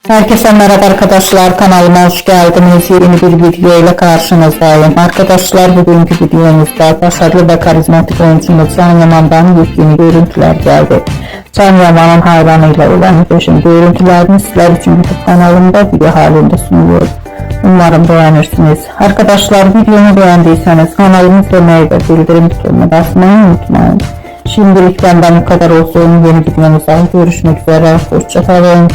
Herkese merhaba arkadaşlar, kanalıma hoş geldiniz. Yeni bir video ile karşınızdayım. Arkadaşlar, bugünkü videomuzda başarılı ve karizmatik oyuncumuz Can Yaman'dan yeni görüntüler geldi. Can Yaman'ın hayranıyla olan muhteşem görüntülerini sizler için YouTube kanalımda video halinde sunuyorum. Umarım beğenirsiniz. Arkadaşlar, videomu beğendiyseniz kanalımı izlemeyi ve bildirim butonuna basmayı unutmayın. Şimdilik benden bu kadar olsun. Yeni videomuzda görüşmek üzere. Hoşça kalın.